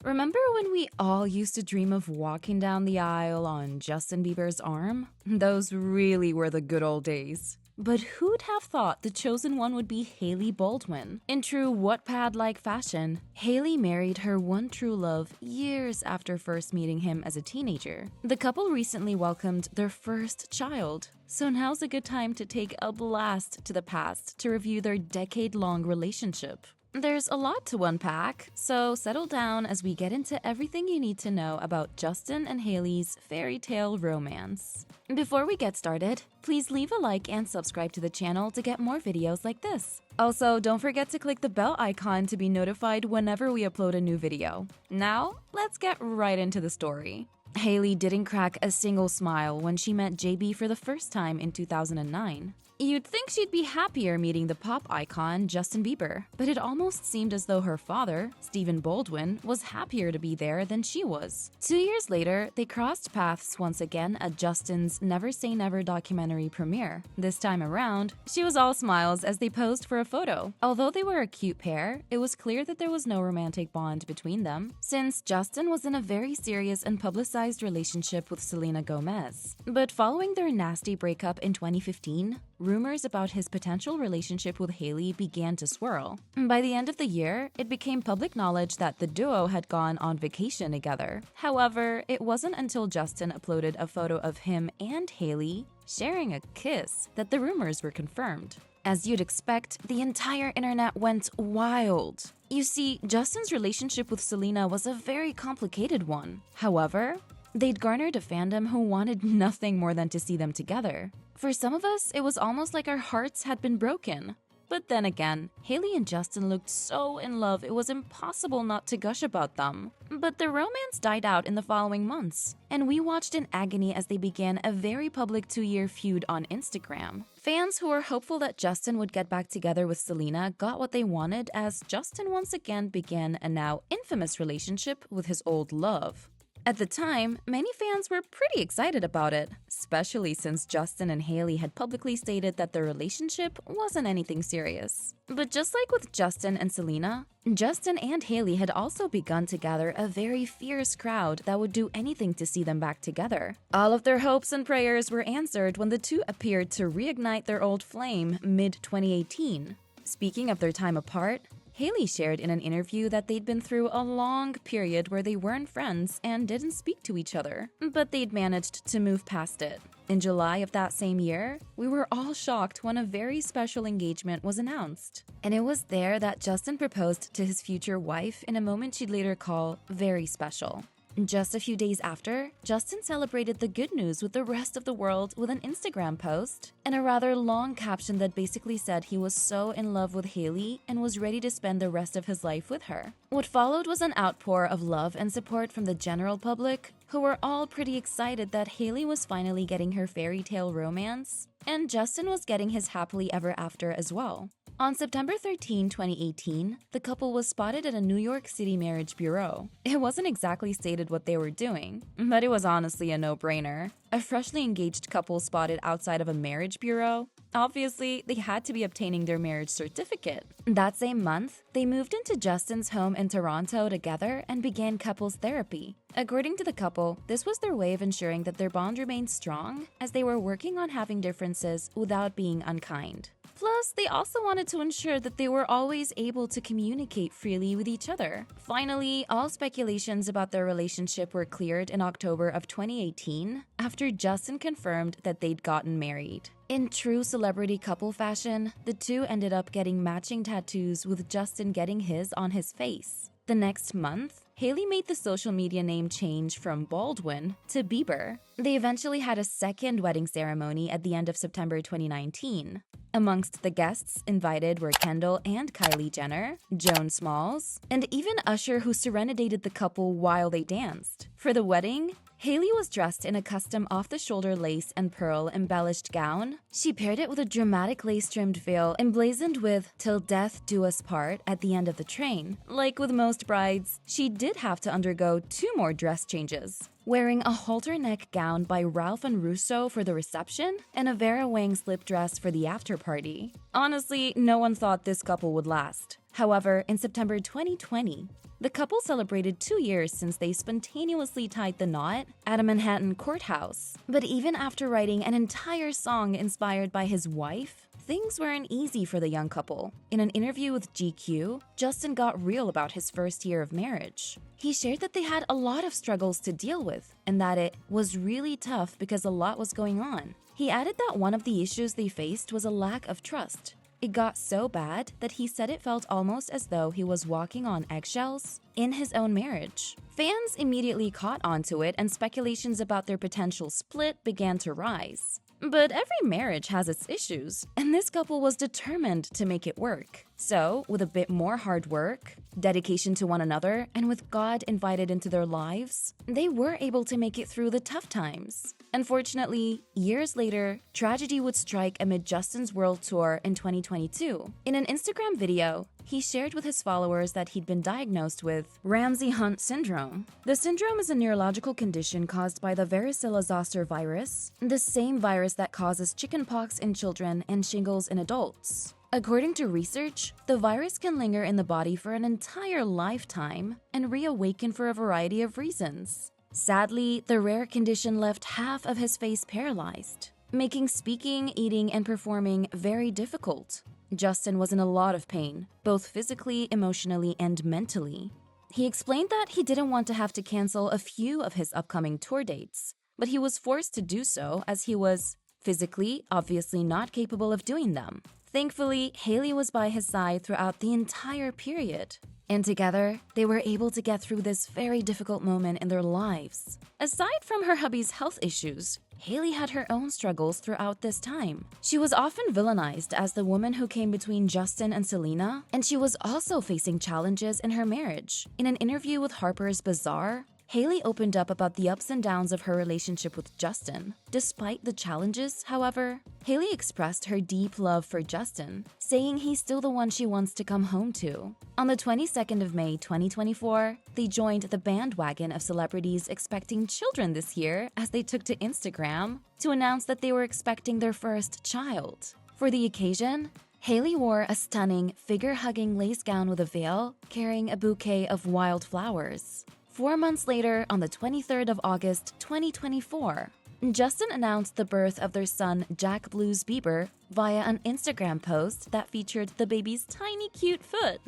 Remember when we all used to dream of walking down the aisle on Justin Bieber's arm? Those really were the good old days. But who'd have thought the chosen one would be Hailey Baldwin? In true Wattpad-like fashion, Hailey married her one true love years after first meeting him as a teenager. The couple recently welcomed their first child. So now's a good time to take a blast to the past to review their decade-long relationship. There's a lot to unpack, so settle down as we get into everything you need to know about Justin and Hailey's fairy tale romance. Before we get started, please leave a like and subscribe to the channel to get more videos like this. Also, don't forget to click the bell icon to be notified whenever we upload a new video. Now, let's get right into the story. Hailey didn't crack a single smile when she met JB for the first time in 2009. You'd think she'd be happier meeting the pop icon Justin Bieber, but it almost seemed as though her father, Stephen Baldwin, was happier to be there than she was. 2 years later, they crossed paths once again at Justin's Never Say Never documentary premiere. This time around, she was all smiles as they posed for a photo. Although they were a cute pair, it was clear that there was no romantic bond between them, since Justin was in a very serious and publicized relationship with Selena Gomez. But following their nasty breakup in 2015, rumors about his potential relationship with Hailey began to swirl. By the end of the year, it became public knowledge that the duo had gone on vacation together. However, it wasn't until Justin uploaded a photo of him and Hailey sharing a kiss that the rumors were confirmed. As you'd expect, the entire internet went wild. You see, Justin's relationship with Selena was a very complicated one. However, they'd garnered a fandom who wanted nothing more than to see them together. For some of us, it was almost like our hearts had been broken. But then again, Hailey and Justin looked so in love it was impossible not to gush about them. But the romance died out in the following months, and we watched in agony as they began a very public 2-year feud on Instagram. Fans who were hopeful that Justin would get back together with Selena got what they wanted as Justin once again began a now infamous relationship with his old love. At the time, many fans were pretty excited about it, especially since Justin and Hailey had publicly stated that their relationship wasn't anything serious. But just like with Justin and Selena, Justin and Hailey had also begun to gather a very fierce crowd that would do anything to see them back together. All of their hopes and prayers were answered when the two appeared to reignite their old flame mid-2018. Speaking of their time apart, Hailey shared in an interview that they'd been through a long period where they weren't friends and didn't speak to each other, but they'd managed to move past it. In July of that same year, we were all shocked when a very special engagement was announced. And it was there that Justin proposed to his future wife in a moment she'd later call very special. Just a few days after, Justin celebrated the good news with the rest of the world with an Instagram post and a rather long caption that basically said he was so in love with Hailey and was ready to spend the rest of his life with her. What followed was an outpour of love and support from the general public, who were all pretty excited that Hailey was finally getting her fairy tale romance, and Justin was getting his happily ever after as well. On September 13, 2018, the couple was spotted at a New York City marriage bureau. It wasn't exactly stated what they were doing, but it was honestly a no-brainer. A freshly engaged couple spotted outside of a marriage bureau? Obviously, they had to be obtaining their marriage certificate. That same month, they moved into Justin's home in Toronto together and began couples therapy. According to the couple, this was their way of ensuring that their bond remained strong as they were working on having differences without being unkind. Plus, they also wanted to ensure that they were always able to communicate freely with each other. Finally, all speculations about their relationship were cleared in October of 2018 after Justin confirmed that they'd gotten married. In true celebrity couple fashion, the two ended up getting matching tattoos with Justin getting his on his face. The next month, Hailey made the social media name change from Baldwin to Bieber. They eventually had a second wedding ceremony at the end of September 2019. Amongst the guests invited were Kendall and Kylie Jenner, Joan Smalls, and even Usher, who serenaded the couple while they danced. For the wedding, Hailey was dressed in a custom off-the-shoulder lace and pearl embellished gown. She paired it with a dramatic lace-trimmed veil emblazoned with "Till Death Do Us Part" at the end of the train. Like with most brides, she did have to undergo 2 more dress changes. Wearing a halter neck gown by Ralph and Russo for the reception and a Vera Wang slip dress for the after party. Honestly, no one thought this couple would last. However, in September 2020, the couple celebrated 2 years since they spontaneously tied the knot at a Manhattan courthouse. But even after writing an entire song inspired by his wife, things weren't easy for the young couple. In an interview with GQ, Justin got real about his first year of marriage. He shared that they had a lot of struggles to deal with and that it was really tough because a lot was going on. He added that one of the issues they faced was a lack of trust. It got so bad that he said it felt almost as though he was walking on eggshells in his own marriage. Fans immediately caught onto it and speculations about their potential split began to rise. But every marriage has its issues, and this couple was determined to make it work. So, with a bit more hard work, dedication to one another, and with God invited into their lives, they were able to make it through the tough times. Unfortunately, years later, tragedy would strike amid Justin's world tour in 2022. In an Instagram video, he shared with his followers that he'd been diagnosed with Ramsay-Hunt syndrome. The syndrome is a neurological condition caused by the varicella-zoster virus, the same virus that causes chickenpox in children and shingles in adults. According to research, the virus can linger in the body for an entire lifetime and reawaken for a variety of reasons. Sadly, the rare condition left half of his face paralyzed, making speaking, eating, and performing very difficult. Justin was in a lot of pain, both physically, emotionally, and mentally. He explained that he didn't want to have to cancel a few of his upcoming tour dates, but he was forced to do so as he was physically, obviously not capable of doing them. Thankfully, Hailey was by his side throughout the entire period, and together, they were able to get through this very difficult moment in their lives. Aside from her hubby's health issues, Hailey had her own struggles throughout this time. She was often villainized as the woman who came between Justin and Selena, and she was also facing challenges in her marriage. In an interview with Harper's Bazaar, Hailey opened up about the ups and downs of her relationship with Justin. Despite the challenges, however, Hailey expressed her deep love for Justin, saying he's still the one she wants to come home to. On the 22nd of May 2024, they joined the bandwagon of celebrities expecting children this year as they took to Instagram to announce that they were expecting their first child. For the occasion, Hailey wore a stunning, figure-hugging lace gown with a veil, carrying a bouquet of wildflowers. 4 months later, on the 23rd of August 2024, Justin announced the birth of their son Jack Blues Bieber via an Instagram post that featured the baby's tiny cute foot.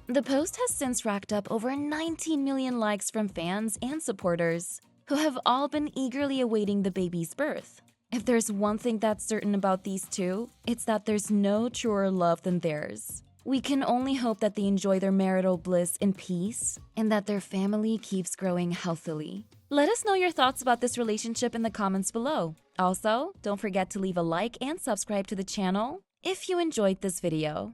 The post has since racked up over 19 million likes from fans and supporters, who have all been eagerly awaiting the baby's birth. If there's one thing that's certain about these two, it's that there's no truer love than theirs. We can only hope that they enjoy their marital bliss in peace and that their family keeps growing healthily. Let us know your thoughts about this relationship in the comments below. Also, don't forget to leave a like and subscribe to the channel if you enjoyed this video.